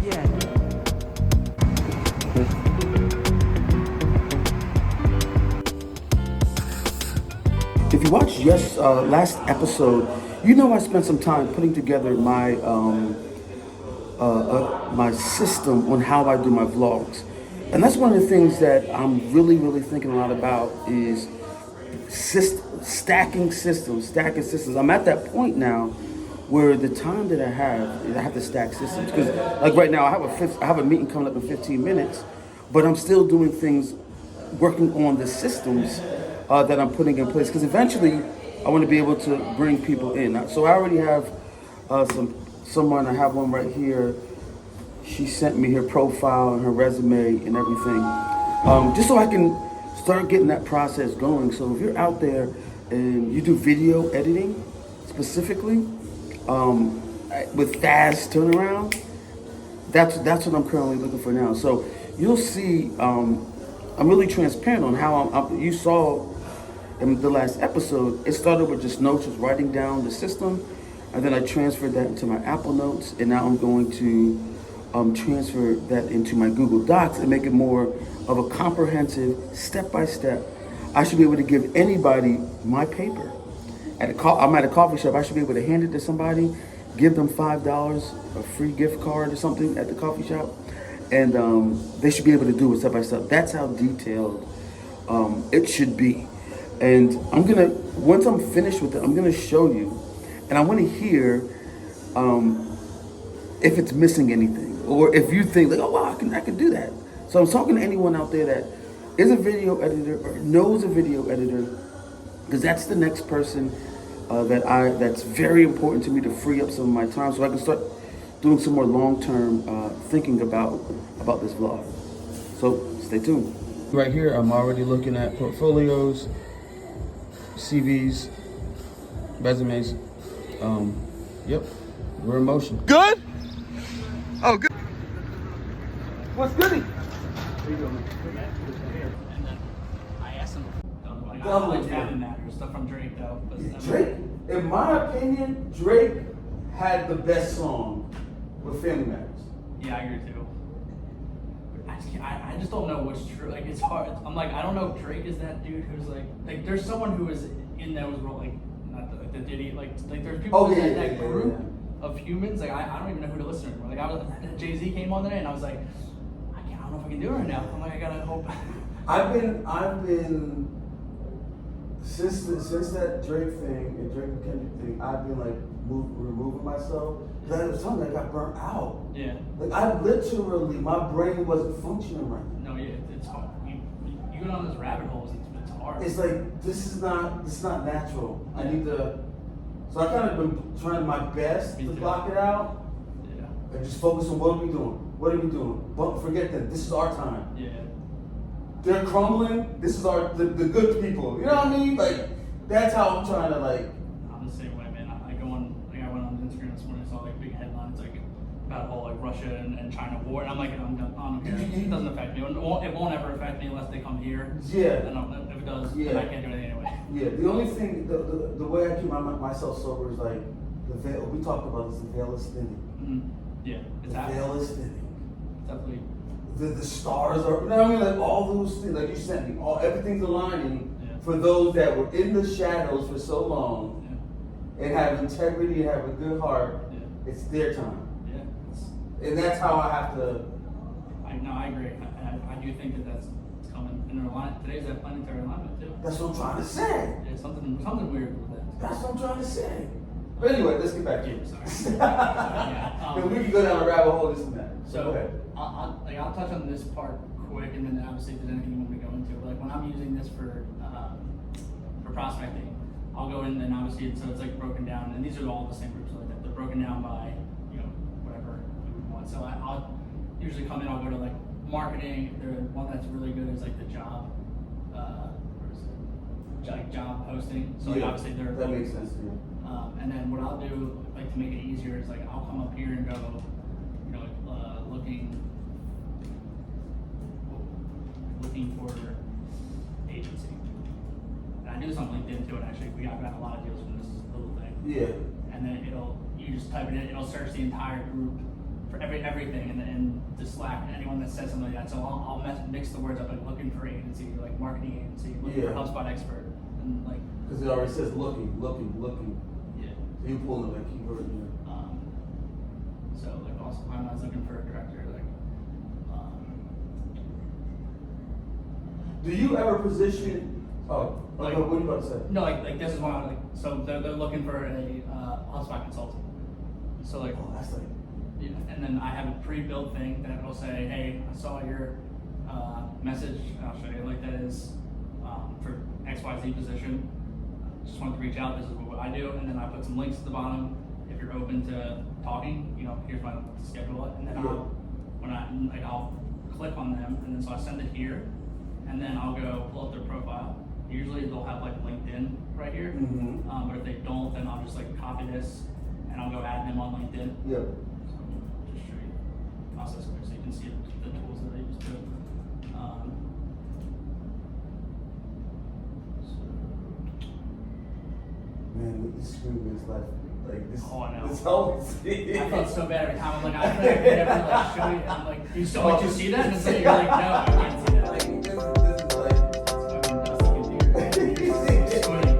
Yeah. If you watched last episode, you know I spent some time putting together my system on how I do my vlogs, and that's one of the things that I'm really thinking a lot about is stacking systems. I'm at that point now where the time that I have is I have to stack systems because like right now I have a meeting coming up in 15 minutes, but I'm still doing things, working on the systems that I'm putting in place because eventually I want to be able to bring people in. So I already have someone. I have one right here. She sent me her profile and her resume and everything, just so I can start getting that process going. So if you're out there and you do video editing specifically with fast turnaround, that's what I'm currently looking for now. So you'll see, I'm really transparent on how you saw in the last episode. It started with just notes, just writing down the system, and then I transferred that into my Apple Notes, and now I'm going to transfer that into my Google Docs and make it more of a comprehensive, step-by-step. I should be able to give anybody my paper. I'm at a coffee shop. I should be able to hand it to somebody, give them $5, a free gift card or something at the coffee shop, and they should be able to do it step by step. That's how detailed it should be. And once I'm finished with it, I'm gonna show you, and I want to hear if it's missing anything, or if you think like, oh wow, I can do that. So I'm talking to anyone out there that is a video editor or knows a video editor, because that's the next person that's very important to me to free up some of my time so I can start doing some more long-term thinking about this vlog. So stay tuned. Right here, I'm already looking at portfolios, CVs, resumes. Yep, we're in motion. Good? Oh, good. What's goody? I asked him, like, Double, I like yeah. Family Matters, stuff from Drake though. But Drake, in my opinion, Drake had the best song with Family Matters. Yeah, I agree too. I just don't know what's true. Like, it's hard. I'm like, I don't know if Drake is that dude who's like there's someone who is in those role, like, not the Diddy, like there's people in that group of humans. Like, I don't even know who to listen to anymore. Like, I was, Jay-Z came on today and I was like, I don't know if I can do it right now. I'm like, I gotta hope. I've been since that Drake thing and Drake and Kendrick thing, I've been like removing myself because there was something that got burnt out. Yeah. Like I literally, my brain wasn't functioning right. No, yeah, it's hard. You go down those rabbit holes. It's hard. It's like this is not natural. I need to. So I kind of been trying my best to block it out. Yeah. And just focus on what are we doing? What are we doing? But forget that this is our time. Yeah. They're crumbling. This is the good people. You know what I mean? Like that's how I'm trying to like. I'm the same way, man. I went on Instagram this morning and saw like big headlines like about whole like Russia and China war, and I'm like, I don't care. It doesn't affect me. It won't ever affect me unless they come here. Yeah. If it does, then I can't do anything anyway. Yeah. The only thing, the way I keep myself sober is like the veil. We talked about this. The veil is thinning. Mm-hmm. Yeah. It's the veil is thinning. Definitely. The stars are, you know what I mean? Like all those things, like you sent me, everything's aligning for those that were in the shadows for so long and have integrity and have a good heart. Yeah. It's their time. Yeah. And that's how I have to. I agree. I do think that's coming. And today's that planetary alignment too. That's what I'm trying to say. Yeah, something weird with that. That's what I'm trying to say. But anyway, let's get back to it. Sorry. Yeah. We can go down a rabbit hole, this and that. So go ahead. I'll touch on this part quick, and then obviously if there's anything you want me to go into. But like when I'm using this for prospecting, I'll go in and obviously so it's like broken down, and these are all the same groups like that. They're broken down by whatever you would want. So I'll usually come in. I'll go to like marketing. The one that's really good is like the job. Like job posting. So like obviously they're that makes sense. Yeah. And then what I'll do, like to make it easier, is like I'll come up here and go, looking for agency. And I do this on LinkedIn too, and actually we got a lot of deals from this little thing. Yeah. And then you just type it in, it'll search the entire group for for everything and the Slack and anyone that says something like that. So I'll mix the words up, like looking for agency, like marketing agency, looking for HubSpot expert, and like. Because it already says looking. Yeah. So you pull in that keyword. Yeah. So like also when I was looking for a director, like. Do you ever position? Oh, like, what are you about to say? No, like this is one. Like so they're looking for a HubSpot consultant. So like. Oh, that's like. Yeah, and then I have a pre-built thing that will say, hey, I saw your message, and I'll show you, like that is for XYZ position. Just wanted to reach out, this is what I do, and then I put some links at the bottom. If you're open to talking, here's my to schedule it, and then I'll click on them, and then so I send it here, and then I'll go pull up their profile. Usually they'll have like LinkedIn right here, but if they don't, then I'll just like copy this, and I'll go add them on LinkedIn. Yeah. Just show you the process quick so you can see the tools that I use to. Man, this screen is like this. Oh, I know. This always. I felt so bad every time. I'm like, I could never like show you. I'm like, you still want to see that? And it's like, you're like, no, I can't see that. Like, this is like. It's fucking dusty computer. Sweating.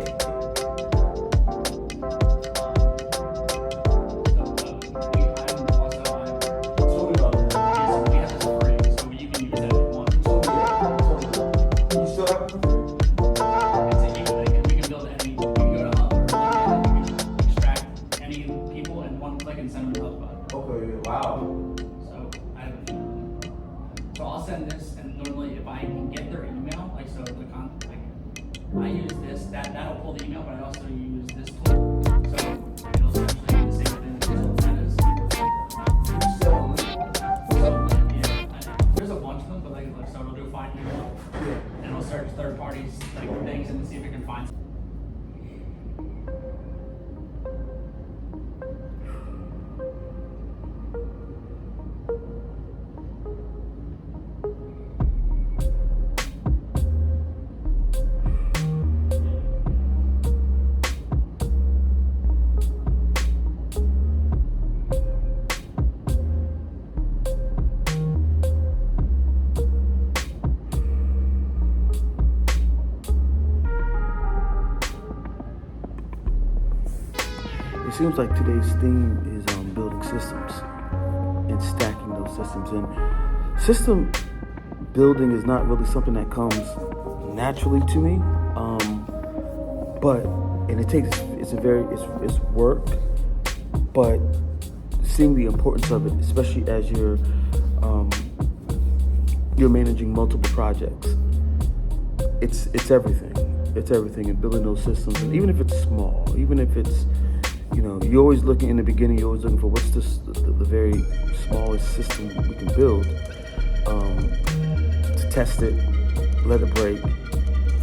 Tell me about that. We have this free, so you can use that if you want. You still have it for free? We can build any. You can go to Hub or LinkedIn, and you can extract any people in one click and send them to HubSpot. Okay, wow. So I'll send this, and normally if I can get their email, like so I use this, that'll pull the email, but I also use this tool. So it'll essentially be the same thing that is. There's a bunch of them, but like so it'll do find email, and it'll search third parties like things and see if it can find. It seems like today's theme is building systems and stacking those systems. And system building is not really something that comes naturally to me, and it takes it's work, but seeing the importance of it, especially as you're managing multiple projects, it's everything. It's everything in building those systems, and even if it's small, even if it's you're always looking in the beginning. You're always looking for what's the very smallest system we can build to test it, let it break,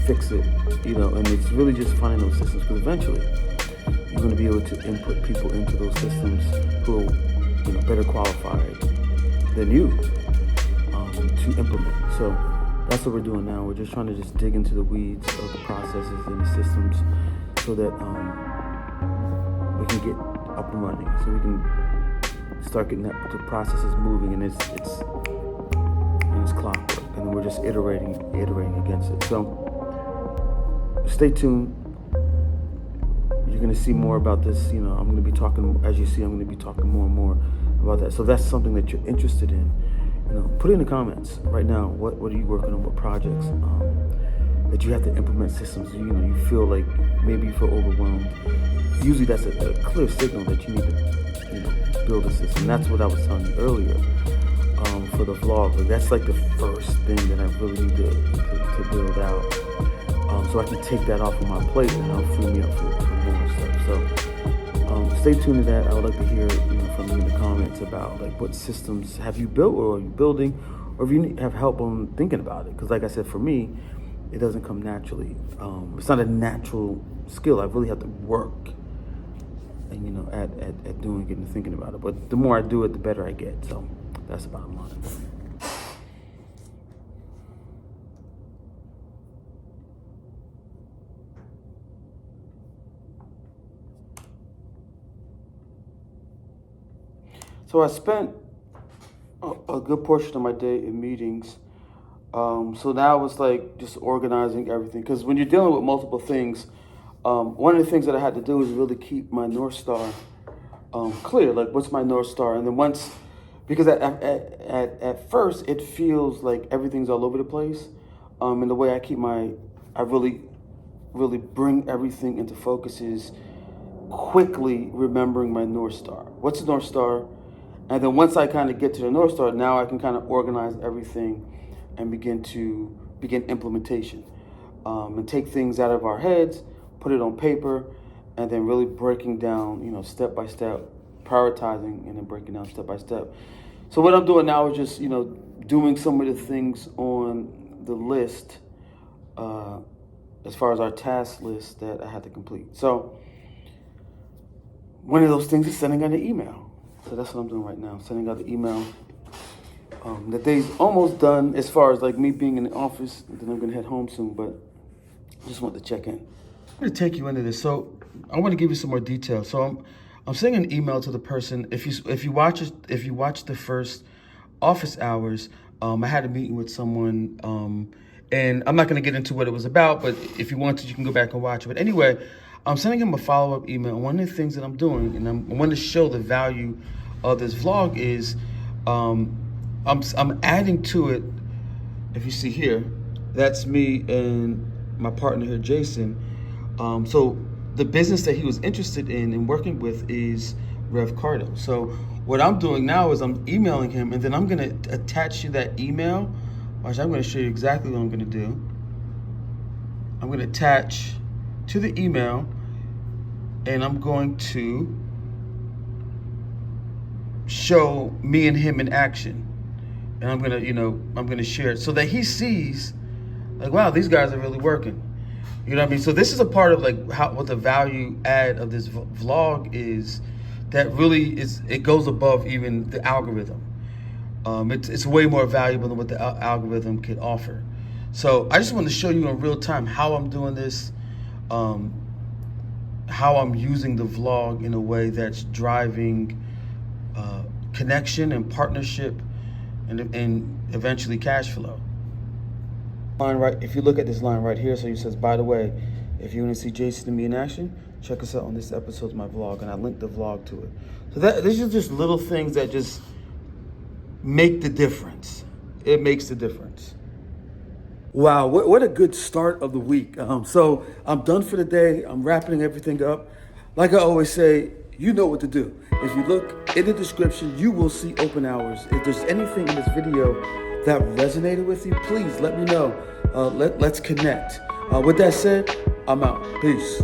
fix it. And it's really just finding those systems, because eventually you're going to be able to input people into those systems who are better qualified than you to implement. So that's what we're doing now. We're just trying to just dig into the weeds of the processes and the systems so that we can get up and running, so we can start getting the processes moving, and it's clockwork, and then we're just iterating against it. So stay tuned. You're going to see more about this. I'm going to be talking, as you see, I'm going to be talking more and more about that. So if that's something that you're interested in, put it in the comments right now. What are you working on? What projects that you have to implement systems? You feel like maybe you feel overwhelmed. Usually that's a clear signal that you need to build a system. That's what I was telling you earlier for the vlog. Like, that's like the first thing that I really need to build out, so I can take that off of my plate, and it'll free me up for more stuff. So stay tuned to that. I would like to hear from you in the comments about like what systems have you built, or are you building, or if you have help on thinking about it. Because like I said, for me, it doesn't come naturally. It's not a natural skill. I really have to work and at doing it and thinking about it. But the more I do it, the better I get. So that's the bottom line. So I spent a good portion of my day in meetings. So now it's like just organizing everything. Because when you're dealing with multiple things, one of the things that I had to do is really keep my North Star clear. Like, what's my North Star? And then once, because at first it feels like everything's all over the place. And the way I really bring everything into focus is quickly remembering my North Star. What's the North Star? And then once I kind of get to the North Star, now I can kind of organize everything and begin implementation, and take things out of our heads, put it on paper, and then really breaking down, step by step, prioritizing, and then breaking down step by step. So what I'm doing now is just, doing some of the things on the list, as far as our task list that I had to complete. So one of those things is sending out an email. So that's what I'm doing right now, sending out the email. The day's almost done as far as like me being in the office, and then I'm gonna head home soon, but I just want to check in. I'm gonna take you into this. So I want to give you some more details. So I'm sending an email to the person. If you watch the first office hours, I had a meeting with someone, and I'm not gonna get into what it was about, but if you want to, you can go back and watch it. But anyway, I'm sending him a follow-up email. One of the things that I'm doing, and I want to show the value of this vlog is, I'm adding to it. If you see here, that's me and my partner here, Jason. So the business that he was interested in working with is Rev Cardo. So what I'm doing now is I'm emailing him, and then I'm gonna attach to that email. Watch, I'm gonna show you exactly what I'm gonna do. I'm gonna attach to the email, and I'm going to show me and him in action. And I'm gonna share it so that he sees, like, wow, these guys are really working. You know what I mean? So this is a part of like what the value add of this vlog is, that really it goes above even the algorithm. It's way more valuable than what the algorithm could offer. So I just want to show you in real time how I'm doing this, how I'm using the vlog in a way that's driving connection and partnership, and eventually cash flow. Line right, if you look at this line right here, so it says, by the way, if you want to see Jason and me in action, check us out on this episode of my vlog, and I linked the vlog to it. So these are just little things that just make the difference. It makes the difference. Wow, what a good start of the week. So I'm done for the day. I'm wrapping everything up. Like I always say, you know what to do. If you look in the description, you will see open hours. If there's anything in this video that resonated with you, please let me know. Let's connect. With that said, I'm out. Peace.